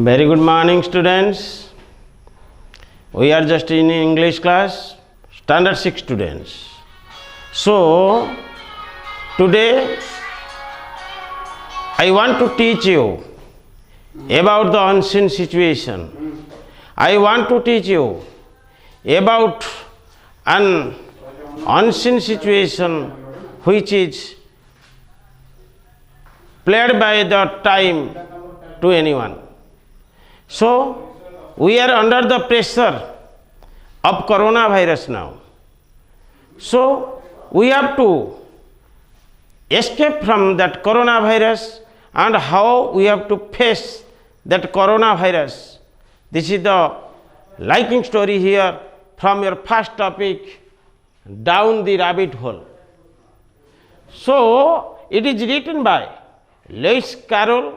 Very good morning, students. We are just in English class, standard 6 students. So, today I want to teach you about the unseen situation. I want to teach you about an unseen situation which is played by the time to anyone. So, we are under the pressure of coronavirus now. So, we have to escape from that coronavirus and how we have to face that coronavirus. This is the liking story here from your first topic, Down the Rabbit Hole. So, it is written by Lewis Carroll.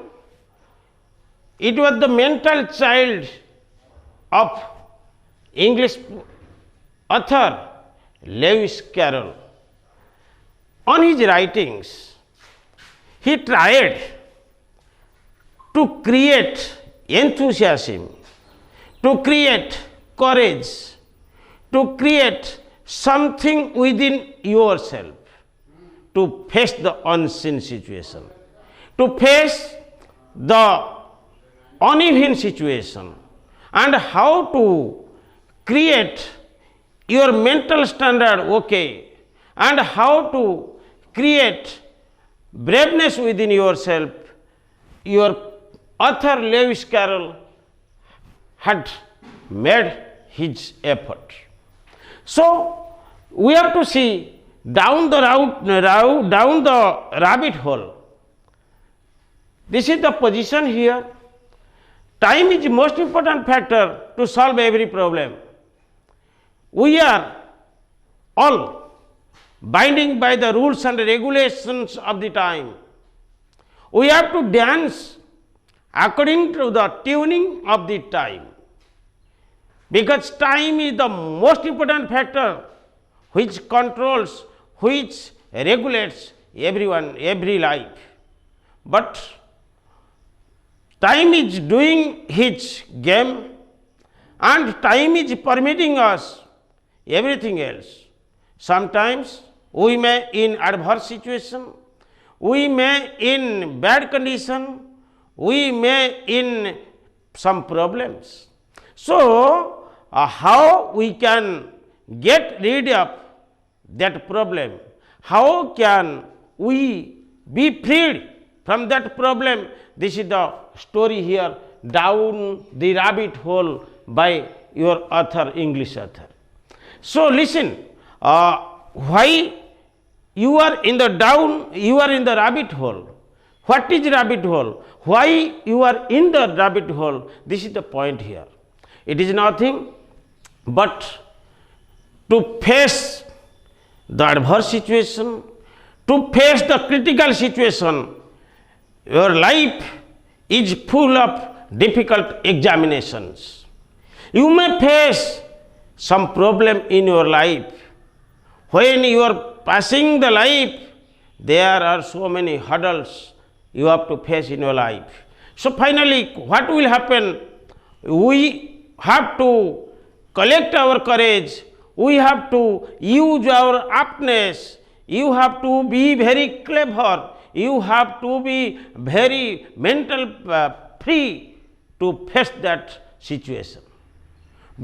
It was the mental child of English author Lewis Carroll. On his writings, he tried to create enthusiasm, to create courage, to create something within yourself to face the unseen situation, to face the uneven situation, and how to create your mental standard okay, and how to create braveness within yourself. Your author Lewis Carroll had made his effort. So we have to see down the rabbit hole. This is the position here. Time is the most important factor to solve every problem. We are all binding by the rules and regulations of the time. We have to dance according to the tuning of the time, because time is the most important factor which controls, which regulates every life. But time is doing its game, and time is permitting us everything else. Sometimes we may in adverse situation, we may in bad condition, we may in some problems. So, how we can get rid of that problem? How can we be freed from that problem? This is the story here, Down the Rabbit Hole by your author, English author. So listen, why you are in the rabbit hole? What is rabbit hole? Why you are in the rabbit hole? This is the point here. It is nothing but to face the adverse situation, to face the critical situation. Your life is full of difficult examinations. You may face some problem in your life. When you are passing the life, there are so many hurdles you have to face in your life. So finally, what will happen? We have to collect our courage. We have to use our aptness. You have to be very clever. You have to be very mental free to face that situation.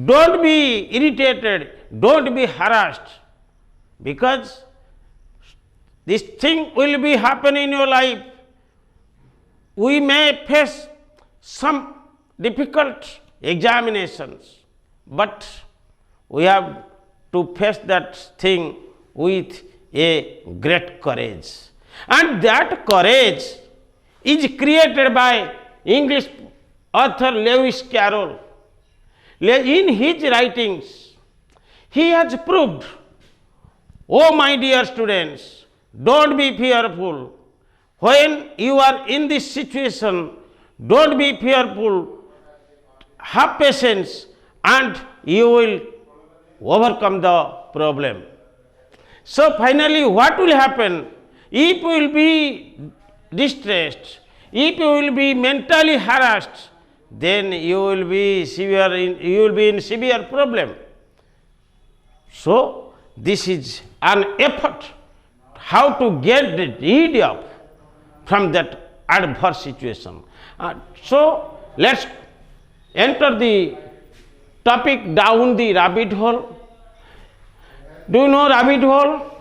Don't be irritated, don't be harassed, because this thing will be happening in your life. We may face some difficult examinations, but we have to face that thing with a great courage. And that courage is created by English author Lewis Carroll. In his writings, he has proved, oh my dear students, don't be fearful. When you are in this situation, don't be fearful. Have patience and you will overcome the problem. So finally, what will happen? If you will be distressed, if you will be mentally harassed, then you will be in severe problem. So this is an effort how to get rid of from that adverse situation. So let's enter the topic down the rabbit hole. Do you know rabbit hole?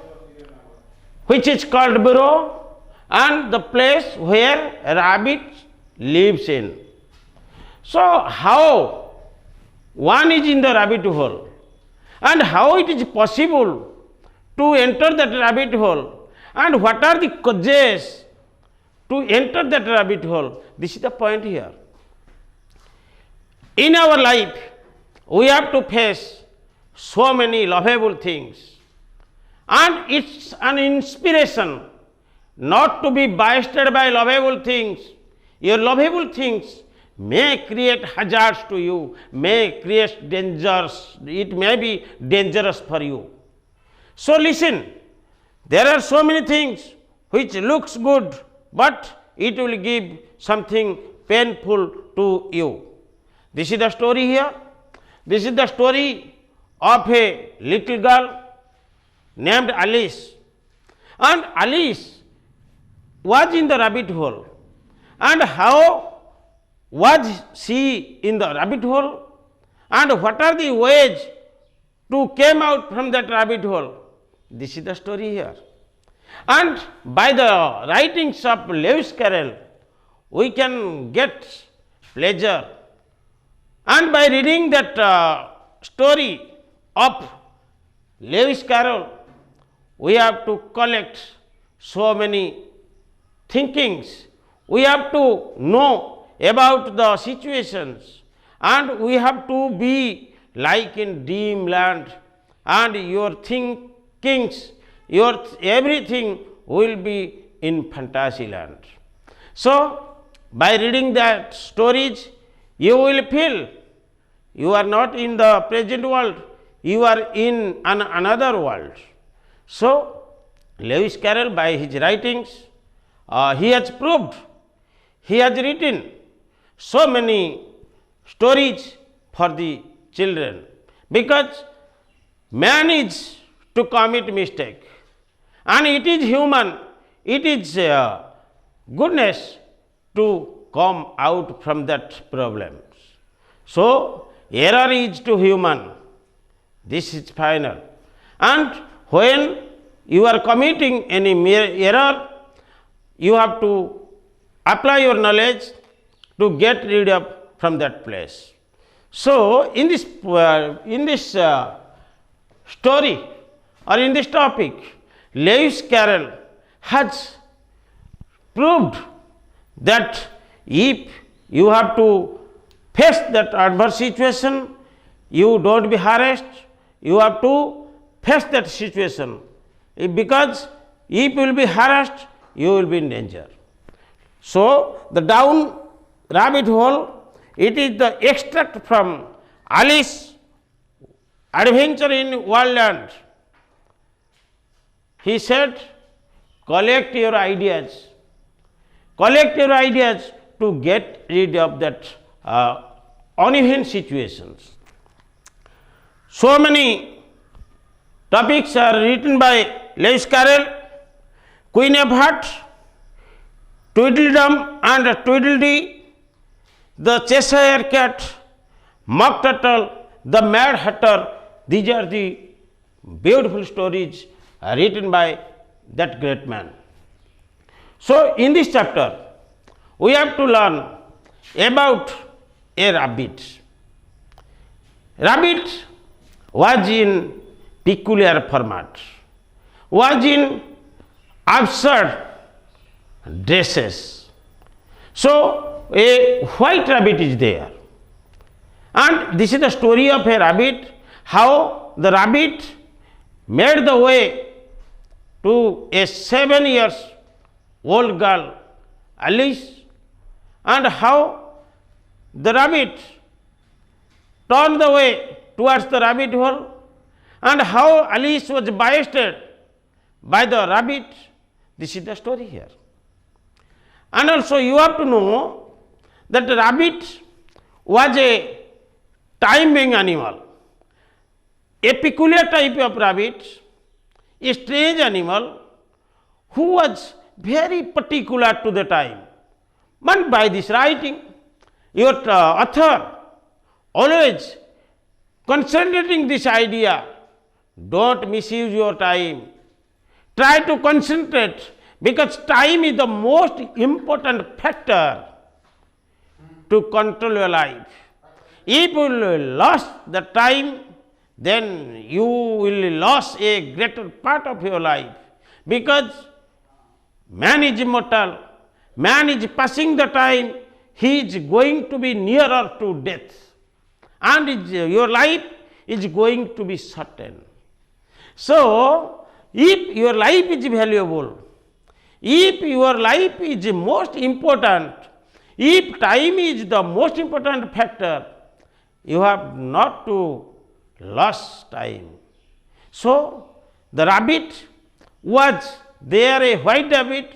Which is called burrow, and the place where a rabbit lives in. So how one is in the rabbit hole, and how it is possible to enter that rabbit hole, and what are the causes to enter that rabbit hole? This is the point here. In our life, we have to face so many lovable things, and it's an inspiration not to be biased by lovable things. Your lovable things may create hazards to you, may create dangers, it may be dangerous for you. So listen, there are so many things which looks good, but it will give something painful to you. This is the story here. This is the story of a little girl named Alice, and Alice was in the rabbit hole. And how was she in the rabbit hole, and what are the ways to come out from that rabbit hole? This is the story here. And by the writings of Lewis Carroll, we can get pleasure, and by reading that story of Lewis Carroll, we have to collect so many thinkings. We have to know about the situations, and we have to be like in dreamland, and your thinkings, your everything will be in fantasy land. So by reading that stories, you will feel you are not in the present world, you are in another world. So Lewis Carroll, by his writings, he has proved, he has written so many stories for the children, because man is to commit mistake, and it is human, it is goodness to come out from that problems. So error is to human, this is final. And when you are committing any error, you have to apply your knowledge to get rid of from that place. So in this story or in this topic, Lewis Carroll has proved that if you have to face that adverse situation, you don't be harassed, you have to face that situation, because if you will be harassed, you will be in danger. So the down rabbit hole, it is the extract from Alice Adventure in Wonderland. He said, collect your ideas to get rid of that uneven situations. So many topics are written by Lewis Carroll: Queen of Hearts, Tweedledum and Tweedledee, The Cheshire Cat, Mock Turtle, The Mad Hatter. These are the beautiful stories written by that great man. So in this chapter, we have to learn about a rabbit. Rabbit was in peculiar format, was in absurd dresses. So a white rabbit is there, and this is the story of a rabbit, how the rabbit made the way to a 7-year-old girl, Alice, and how the rabbit turned the way towards the rabbit hole, and how Alice was biased by the rabbit. This is the story here. And also you have to know that the rabbit was a time-being animal, a peculiar type of rabbit, a strange animal who was very particular to the time. But by this writing, your author always concentrating this idea, don't misuse your time. Try to concentrate, because time is the most important factor to control your life. If you lose the time, then you will lose a greater part of your life, because man is immortal, man is passing the time, he is going to be nearer to death, and your life is going to be certain. So, if your life is valuable, if your life is most important, if time is the most important factor, you have not to lose time. So, the rabbit was there, a white rabbit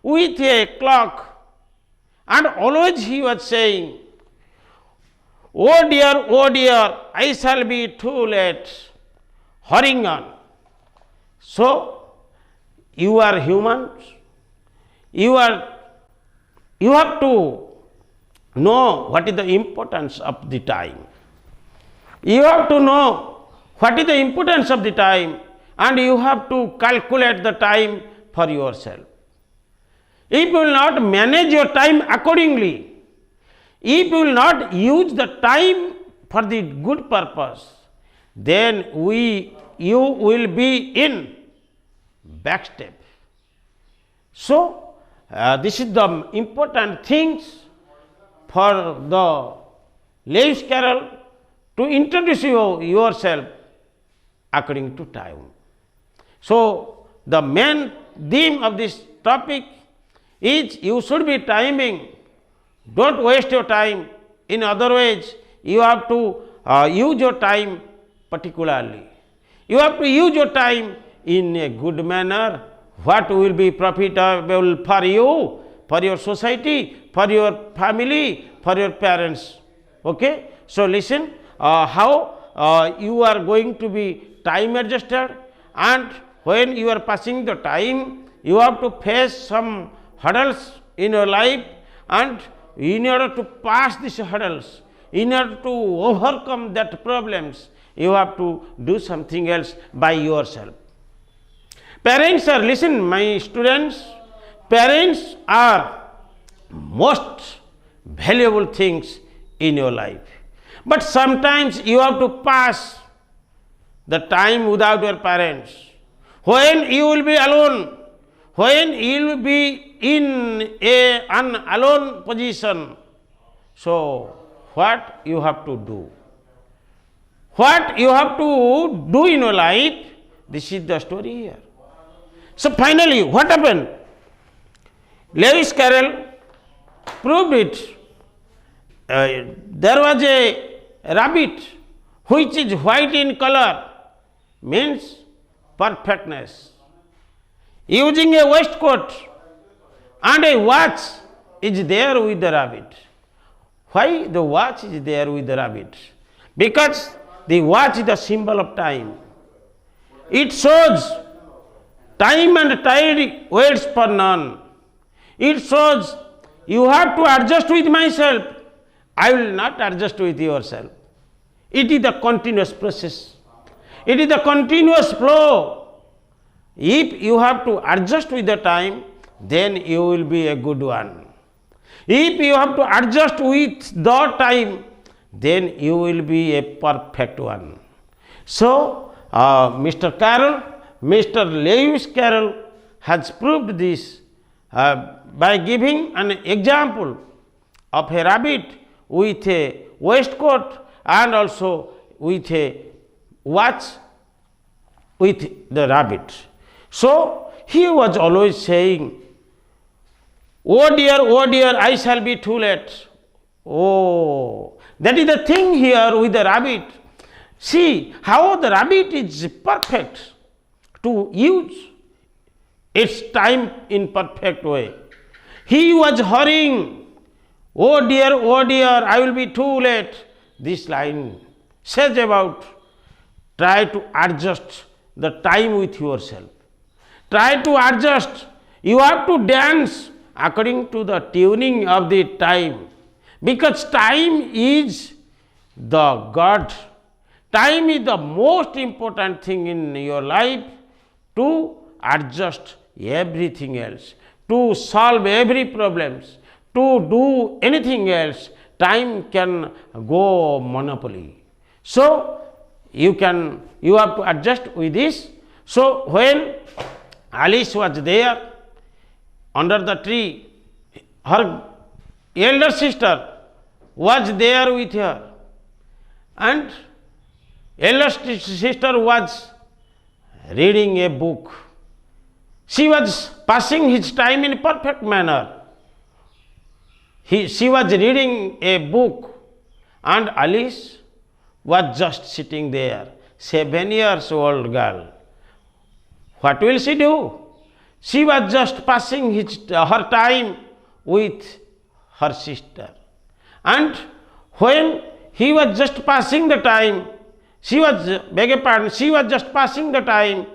with a clock, and always he was saying, oh dear, I shall be too late, hurrying on. So, you are humans, you have to know what is the importance of the time. You have to know what is the importance of the time, and you have to calculate the time for yourself. If you will not manage your time accordingly, if you will not use the time for the good purpose, then you will be in backstep. So, this is the important things for the Lewis Carroll to introduce yourself according to time. So, the main theme of this topic is you should be timing. Don't waste your time. In other ways, you have to use your time particularly. You have to use your time in a good manner. What will be profitable for you, for your society, for your family, for your parents. Okay? So, listen how you are going to be time adjusted, and when you are passing the time, you have to face some hurdles in your life, and in order to pass these hurdles, in order to overcome that problems, you have to do something else by yourself. Parents are, listen my students, parents are most valuable things in your life. But sometimes you have to pass the time without your parents. When you will be alone, when you will be in an alone position, so what you have to do? What you have to do in your life, this is the story here. So finally, what happened? Lewis Carroll proved it. There was a rabbit which is white in color, means perfectness. Using a waistcoat and a watch is there with the rabbit. Why the watch is there with the rabbit? Because the watch is the symbol of time. It shows time and tide waits for none. It shows you have to adjust with myself. I will not adjust with yourself. It is the continuous process. It is the continuous flow. If you have to adjust with the time, then you will be a good one. If you have to adjust with the time, then you will be a perfect one. So, Mr. Carroll, Mr. Lewis Carroll has proved this by giving an example of a rabbit with a waistcoat and also with a watch with the rabbit. So, he was always saying, oh dear, I shall be too late. Oh, that is the thing here with the rabbit. See how the rabbit is perfect to use its time in perfect way. He was hurrying oh dear, I will be too late. This line says about try to adjust the time with yourself. Try to adjust. You have to dance according to the tuning of the time, because time is the God. Time is the most important thing in your life to adjust everything else, to solve every problems, to do anything else. Time can go monopoly. So you have to adjust with this. So when Alice was there under the tree, her elder sister was there with her, and elder sister was reading a book. She was passing his time in perfect manner. She was reading a book, and Alice was just sitting there, 7 years old girl. What will she do? She was just passing her time with her sister. And when he was just passing the time, she was just passing the time,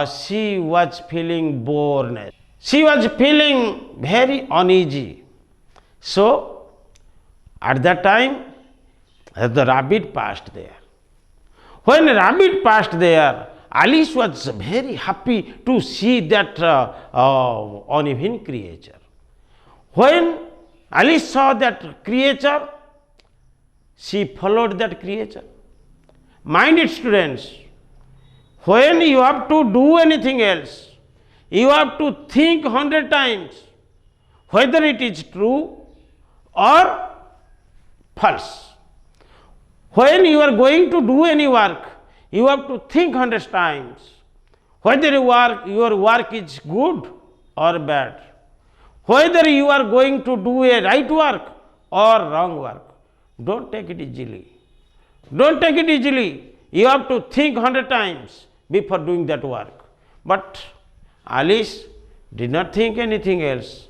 she was feeling boredom. She was feeling very uneasy. So, at that time, the rabbit passed there. When the rabbit passed there, Alice was very happy to see that uneven creature. When Alice saw that creature, she followed that creature. Mind it, students, when you have to do anything else, you have to think 100 times whether it is true or false. When you are going to do any work, you have to think 100 times whether your work is good or bad, whether you are going to do a right work or wrong work. Don't take it easily. Don't take it easily. You have to think 100 times before doing that work. But Alice did not think anything else.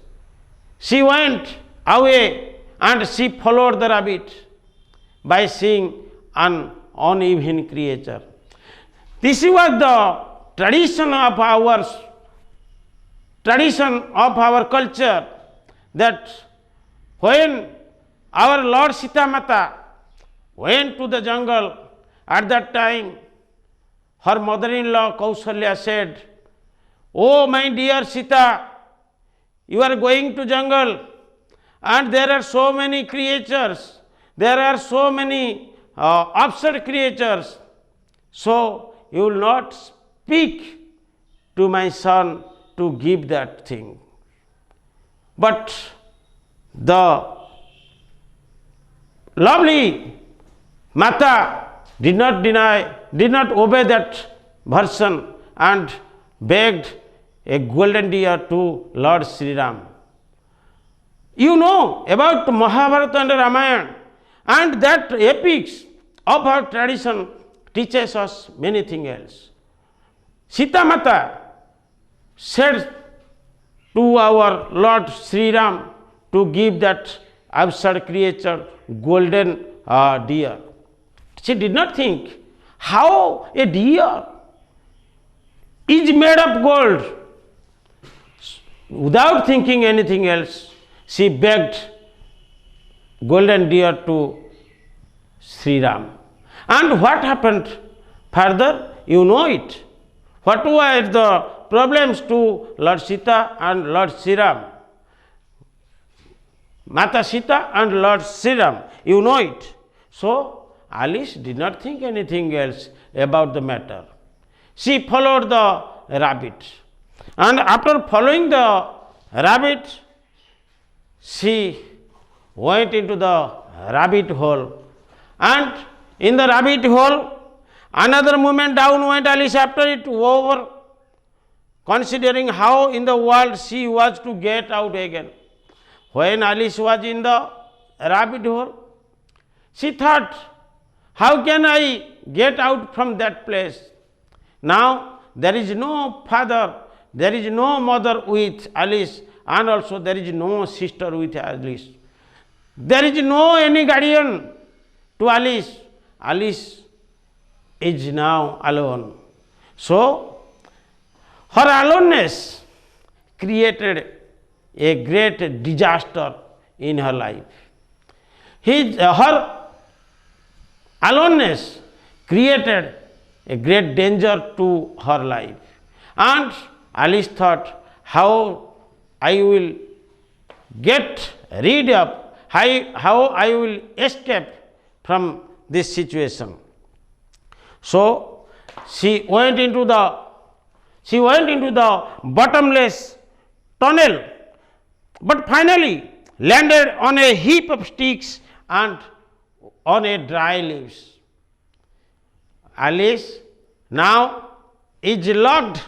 She went away and she followed the rabbit by seeing an uneven creature. This was the tradition of our culture, that when our Lord Sita Mata went to the jungle, at that time her mother-in-law Kausalya said, "Oh my dear Sita, you are going to jungle and there are so many creatures, there are so many absurd creatures, so you will not speak to my son to give that thing." But the lovely Mata did not obey that version and begged a golden deer to Lord Sri Ram. You know about Mahabharata and Ramayana, and that epics of our tradition teaches us many things else. Sita Mata said to our Lord Sri Ram to give that absurd creature golden deer. She did not think how a deer is made of gold. Without thinking anything else, she begged golden deer to Sri Ram. And what happened further? You know it. What were the problems to Lord Sita and Lord Sri Ram? Mata Sita and Lord Sri Ram, you know it. So Alice did not think anything else about the matter. She followed the rabbit, and after following the rabbit, she went into the rabbit hole, and in the rabbit hole, another moment down went Alice after it over, considering how in the world she was to get out again. When Alice was in the rabbit hole, she thought, how can I get out from that place? Now there is no father, there is no mother with Alice, and also there is no sister with Alice. There is no any guardian to Alice. Alice is now alone. So, her aloneness created a great disaster in her life. Her aloneness created a great danger to her life. And Alice thought, how I will get rid of, how I will escape from this situation. So she went into the bottomless tunnel, but finally landed on a heap of sticks and on a dry leaves. Alice now is locked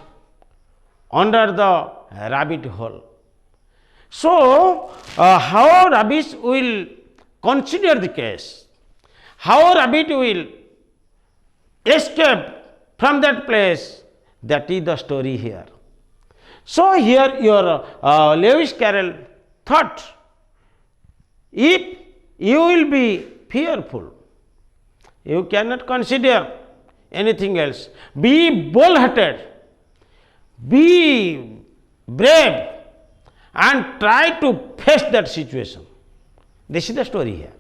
under the rabbit hole. So, how rabbit will consider the case? How rabbit will escape from that place? That is the story here. So, here your Lewis Carroll thought, if you will be fearful, you cannot consider anything else. Be bold-hearted, be brave, and try to face that situation. This is the story here.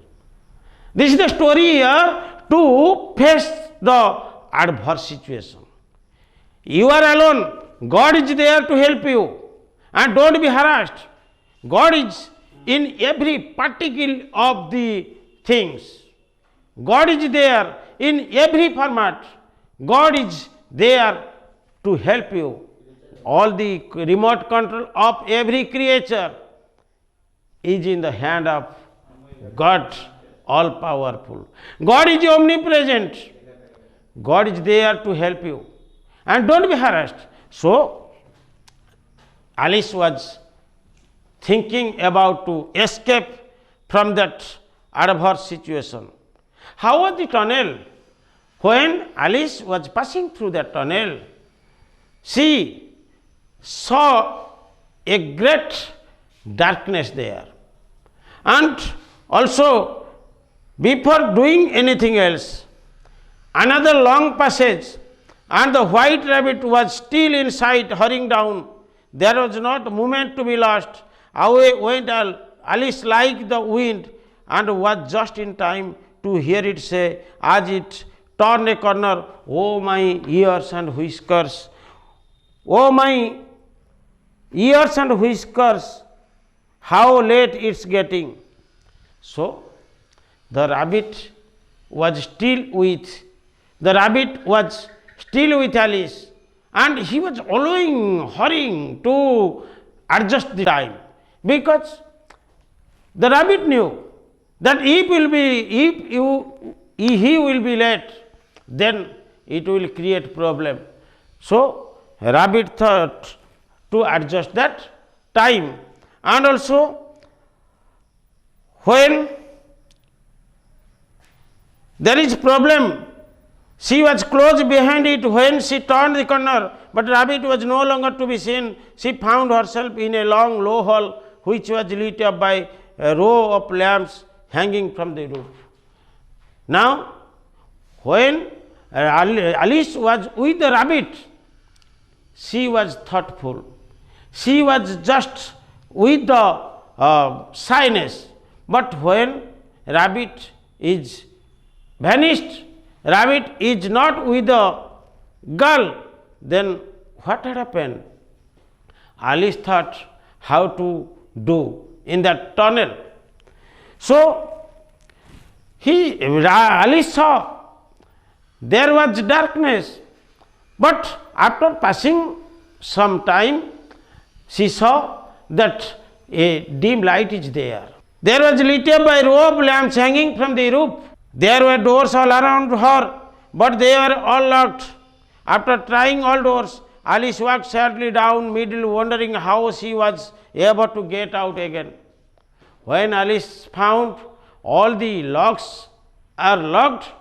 This is the story here to face the adverse situation. You are alone. God is there to help you, and don't be harassed. God is in every particle of the things. God is there in every format. God is there to help you. All the remote control of every creature is in the hand of God, all powerful. God is omnipresent. God is there to help you, and don't be harassed. So Alice was thinking about to escape from that adverse situation. How was the tunnel? When Alice was passing through that tunnel, she saw a great darkness there. And also, before doing anything else, another long passage, and the white rabbit was still in sight, hurrying down. There was not a moment to be lost. Away went Alice like the wind, and was just in time to hear it say, as it turned a corner, "Oh my ears and whiskers, oh my ears and whiskers, how late it's getting." So the rabbit was still with Alice, and he was hurrying to adjust the time, because the rabbit knew that he will be late, then it will create problem. So rabbit thought to adjust that time, and also when there is problem, she was close behind it when she turned the corner, but rabbit was no longer to be seen. She found herself in a long low hall which was lit up by a row of lamps hanging from the roof. Now when Alice was with the rabbit, she was thoughtful. She was just with the shyness. But when rabbit is vanished, rabbit is not with the girl, then what had happened? Alice thought how to do in that tunnel. So Alice saw there was darkness, but after passing some time, she saw that a dim light is there. There was lit up by row of lamps hanging from the roof. There were doors all around her, but they were all locked. After trying all doors, Alice walked sadly down middle, wondering how she was able to get out again. When Alice found all the locks are locked,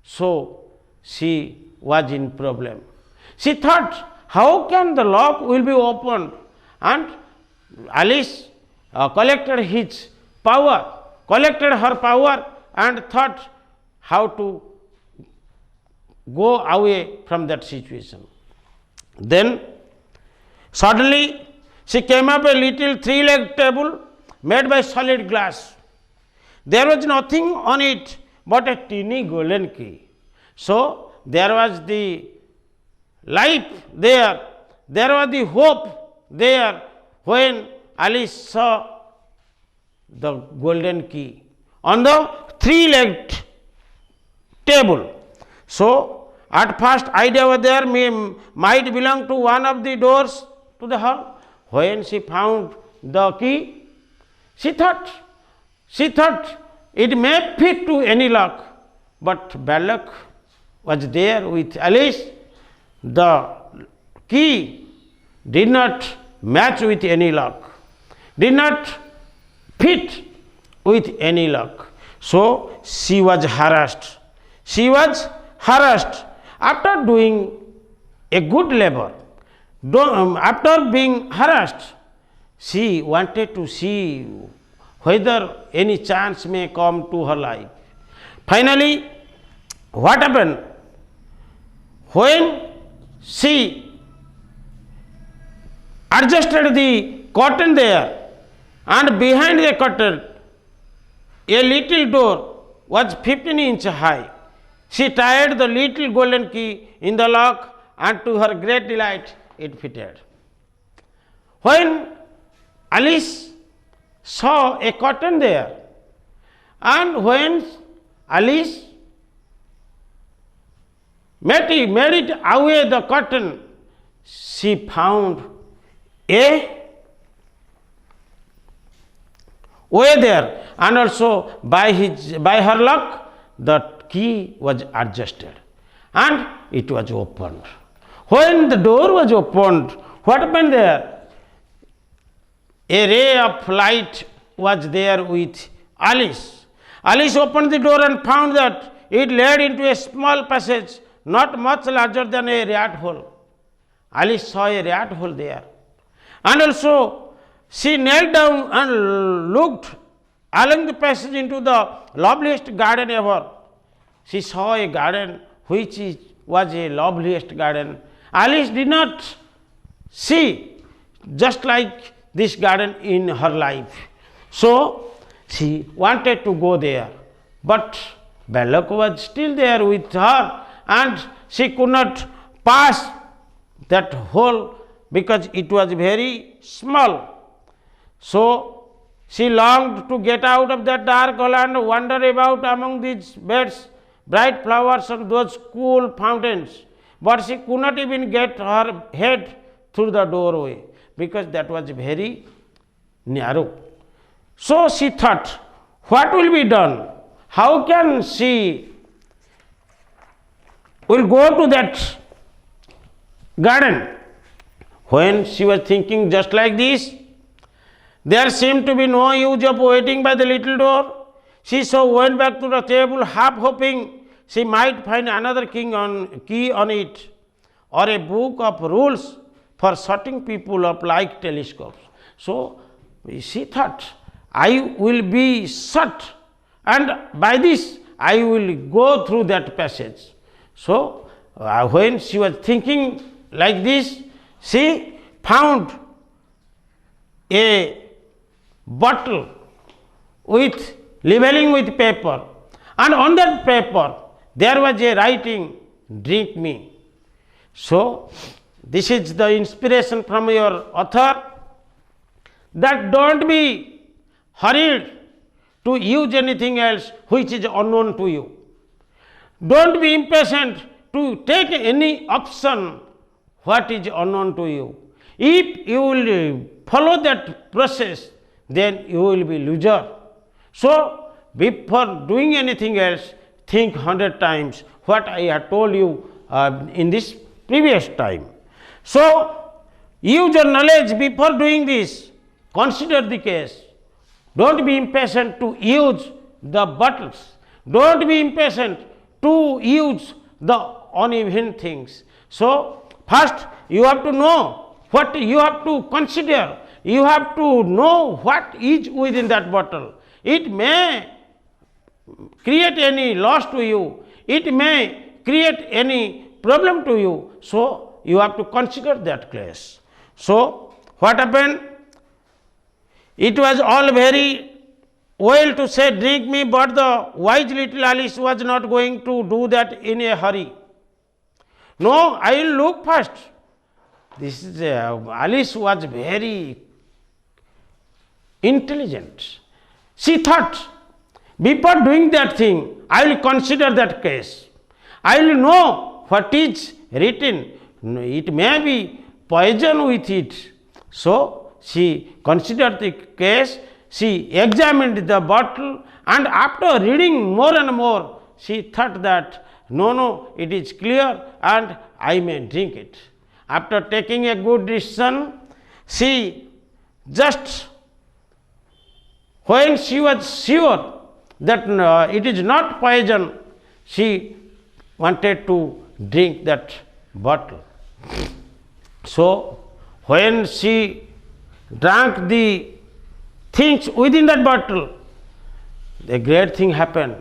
so she was in problem. She thought, how can the lock will be opened? And Alice collected his power collected her power and thought how to go away from that situation. Then suddenly she came up a little three-legged table made by solid glass. There was nothing on it but a teeny golden key. So there was the life there, there was the hope there when Alice saw the golden key on the three-legged table. So at first idea was there might belong to one of the doors to the hall. When she found the key, she thought it may fit to any lock, but bad luck was there with Alice. The key did not match with any lock, did not fit with any lock. So she was harassed. She was harassed after doing a good labor. After being harassed, she wanted to see whether any chance may come to her life. Finally, what happened? When she adjusted the curtain there, and behind the curtain a little door was 15 inches high. She tied the little golden key in the lock, and to her great delight it fitted. When Alice saw a curtain there, and when Alice made it away the curtain, she found a way there, and also by her luck the key was adjusted and it was opened. When the door was opened, what happened there? A ray of light was there with Alice. Alice opened the door and found that it led into a small passage not much larger than a rat hole. Alice saw a rat hole there, and also she knelt down and looked along the passage into the loveliest garden ever. She saw a garden which was a loveliest garden. Alice did not see just like this garden in her life. So she wanted to go there, but bad luck was still there with her, and she could not pass that hole because it was very small. So she longed to get out of that dark hole and wander about among these beds, bright flowers and those cool fountains. But she could not even get her head through the doorway because that was very narrow. So she thought, what will be done? How can she will go to that garden? When she was thinking just like this, there seemed to be no use of waiting by the little door. She so went back to the table, half hoping she might find another key on it, or a book of rules for shutting people up like telescopes. So she thought, I will be shut, and by this I will go through that passage. So when she was thinking like this, she found a bottle with labeling with paper, and on that paper there was a writing, drink me. So this is the inspiration from your author, that don't be hurried to use anything else which is unknown to you. Don't be impatient to take any option what is unknown to you. If you will follow that process, then you will be loser. So before doing anything else, think 100 times what I have told you in this previous time. So use your knowledge before doing this. Consider the case. Don't be impatient to use the bottles. Don't be impatient to use the uneven things. So first you have to know what you have to consider. you have to know what is within that bottle. It may create any loss to you, it may create any problem to you, so you have to consider that case. So what happened? It was all very well to say, drink me, but the wise little Alice was not going to do that in a hurry. No, I will look first. This is Alice was very intelligent. She thought, before doing that thing, I will consider that case. I will know what is written. It may be poison with it. So she considered the case. She examined the bottle, and after reading more and more, she thought that no, it is clear and I may drink it. After taking a good decision, she just, when she was sure that it is not poison, she wanted to drink that bottle. So when she drank the things within that bottle, a great thing happened.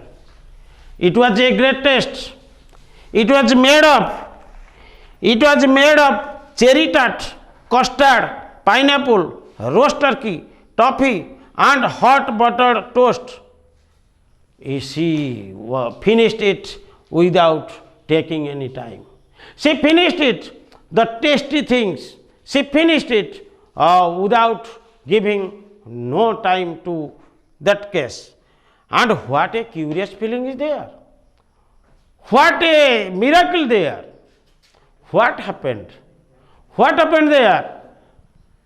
It was a great taste. It was made of cherry tart, custard, pineapple, roast turkey, toffee, and hot buttered toast. She finished it without taking any time. She finished it, the tasty things. She finished it without giving no time to that case. And what a curious feeling is there. What a miracle there. What happened? What happened there?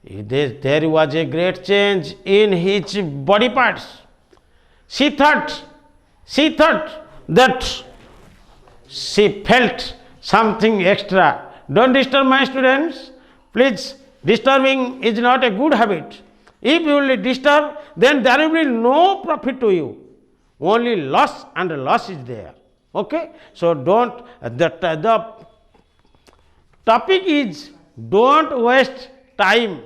There was a great change in his body parts. She thought that she felt something extra. Don't disturb my students. Please, disturbing is not a good habit. If you will disturb, then there will be no profit to you. Only loss and loss is there. Okay? So don't, the topic is don't waste time.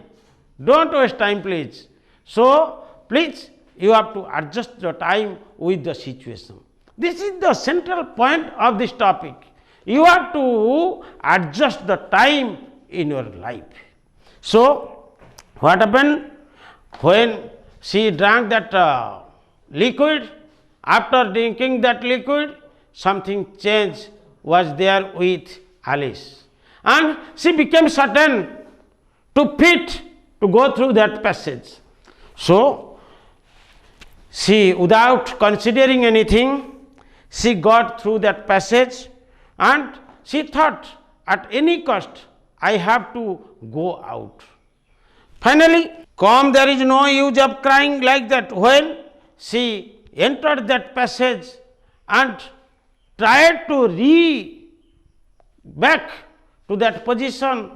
Don't waste time, please. So please, you have to adjust the time with the situation. This is the central point of this topic. You have to adjust the time in your life. So what happened? When she drank that liquid, after drinking that liquid, something change was there with Alice. And she became certain to fit to go through that passage. So she, without considering anything, she got through that passage, and she thought, at any cost, I have to go out. Finally, come, there is no use of crying like that. When she entered that passage and tried to back to that position,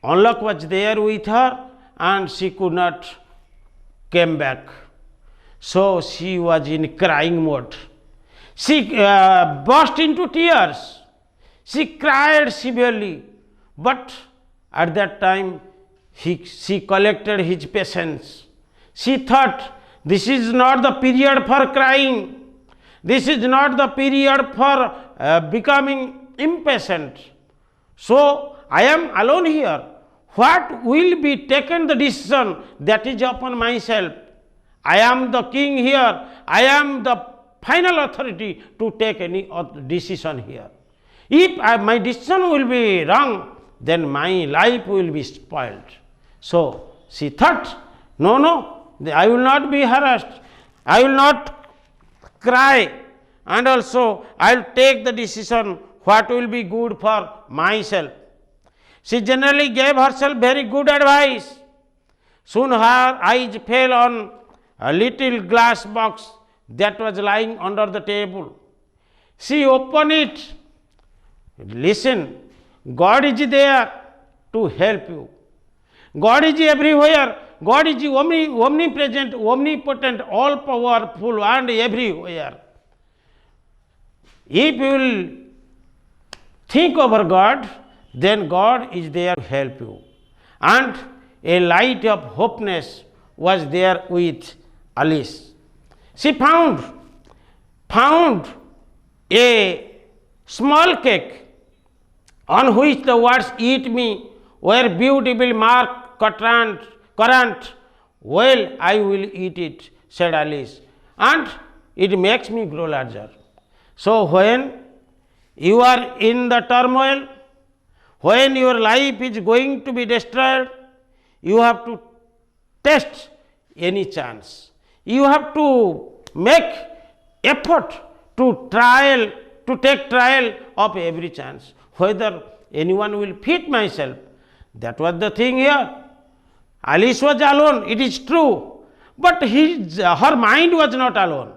unluck was there with her and she could not came back. So she was in crying mode. She burst into tears. She cried severely, but at that time she collected his patience. She thought, this is not the period for crying. This is not the period for becoming impatient. So I am alone here. What will be taken the decision, that is upon myself. I am the king here. I am the final authority to take any decision here. If my decision will be wrong, then my life will be spoiled. So she thought, no, I will not be harassed. I will not cry, and also I will take the decision what will be good for myself. She generally gave herself very good advice. Soon her eyes fell on a little glass box that was lying under the table. She opened it. Listen, God is there to help you. God is everywhere. God is omnipresent, omnipotent, all powerful, and everywhere. If you will think over God, then God is there to help you. And a light of hopelessness was there with Alice. She found a small cake on which the words "Eat me" were beautifully marked currant. Well, I will eat it, said Alice, and it makes me grow larger. So when you are in the turmoil, when your life is going to be destroyed, you have to test any chance. You have to make effort to take trial of every chance, whether anyone will fit myself. That was the thing here. Alice was alone, it is true, but her mind was not alone.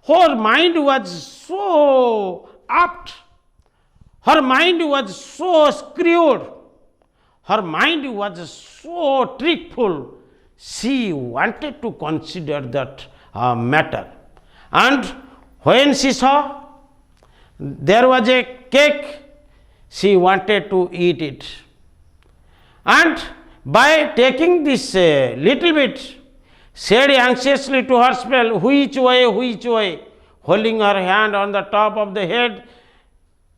Her mind was so apt, her mind was so screwed, her mind was so trickful. She wanted to consider that matter. And when she saw there was a cake, she wanted to eat it. And by taking this little bit, said anxiously to herself, which way, holding her hand on the top of the head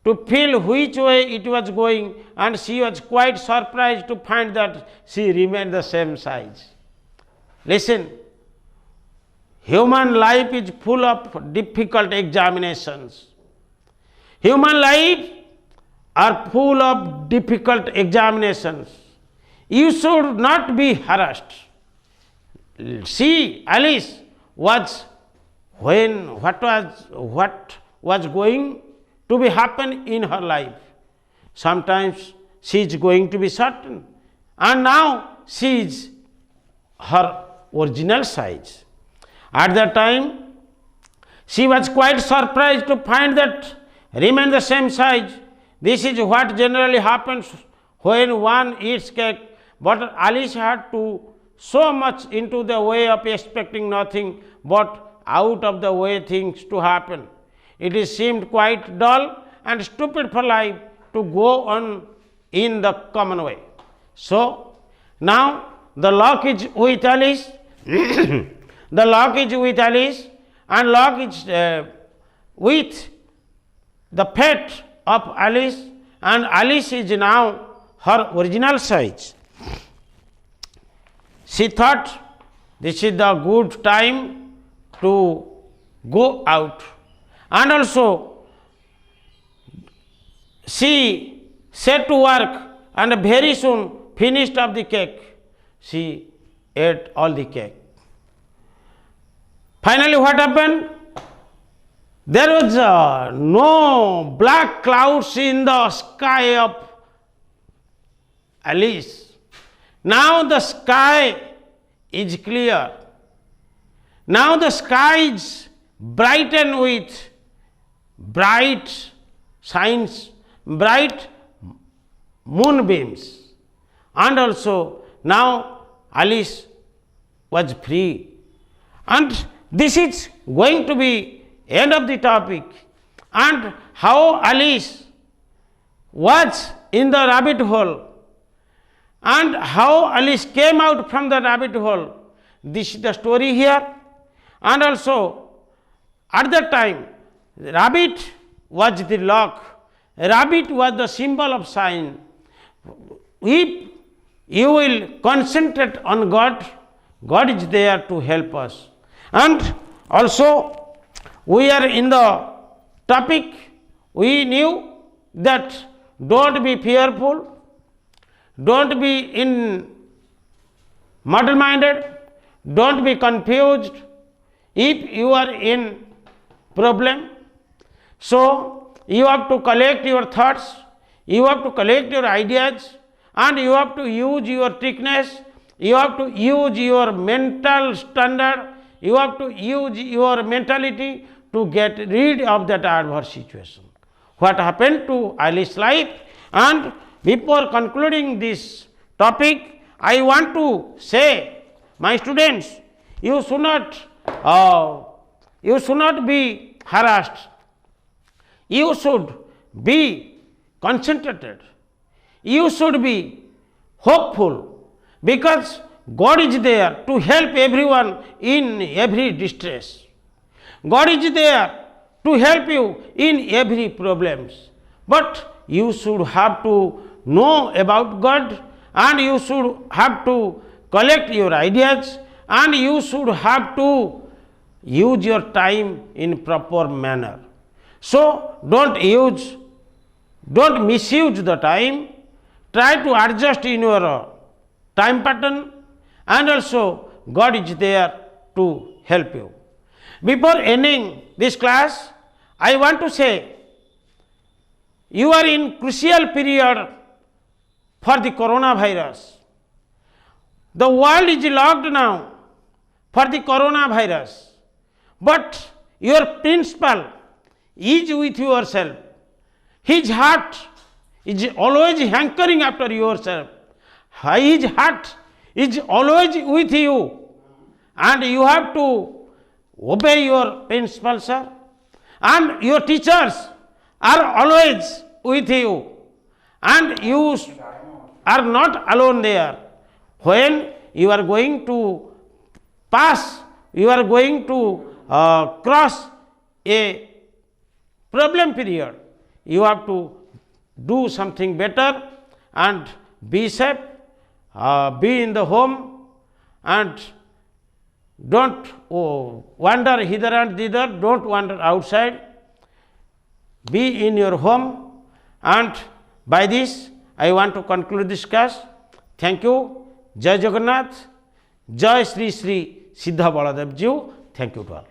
to feel which way it was going, and she was quite surprised to find that she remained the same size. Listen, human life is full of difficult examinations. Human life are full of difficult examinations. You should not be harassed. See, Alice was what was going to be happen in her life. Sometimes she is going to be certain, and now she is her original size. At that time, she was quite surprised to find that remain the same size. This is what generally happens when one eats cake, but Alice had to so much into the way of expecting nothing but out of the way things to happen. It seemed quite dull and stupid for life to go on in the common way. So now the luck is with Alice. The luck is with Alice, and luck is with the fate of Alice, and Alice is now her original size. She thought this is the good time to go out, and also she set to work and very soon finished up the cake. She ate all the cake. Finally, what happened? There was no black clouds in the sky of Alice. Now the sky is clear. Now the sky is brightened with bright signs, bright moonbeams, and also now Alice was free. And this is going to be end of the topic, and how Alice was in the rabbit hole and how Alice came out from the rabbit hole. This is the story here. And also at that time, rabbit was the luck, rabbit was the symbol of sign. If you will concentrate on God, God is there to help us. And also we are in the topic, we knew that don't be fearful, don't be in muddle-minded, don't be confused if you are in problem. So you have to collect your thoughts, you have to collect your ideas, and you have to use your thickness, you have to use your mental standard, you have to use your mentality to get rid of that adverse situation. What happened to Alice's life? And before concluding this topic, I want to say, my students, you should not be harassed. You should be concentrated. You should be hopeful. because God is there to help everyone in every distress. God is there to help you in every problems. But you should have to know about God, and you should have to collect your ideas, and you should have to use your time in proper manner. So don't misuse the time. Try to adjust in your time pattern, and also God is there to help you. Before ending this class, I want to say, you are in crucial period for the coronavirus. The world is locked now for the coronavirus, but your principal is with yourself. His heart is always hankering after yourself. His heart is always with you, and you have to obey your principal, sir. And your teachers are always with you, and you are not alone there. When you are going to pass, you are going to cross a problem period, you have to do something better and be safe, be in the home, and don't wander hither and thither, don't wander outside, be in your home. And by this I want to conclude this class. Thank you. Jai Jagannath, Jai Sri Sri Siddha Baladev Ji. Thank you to all.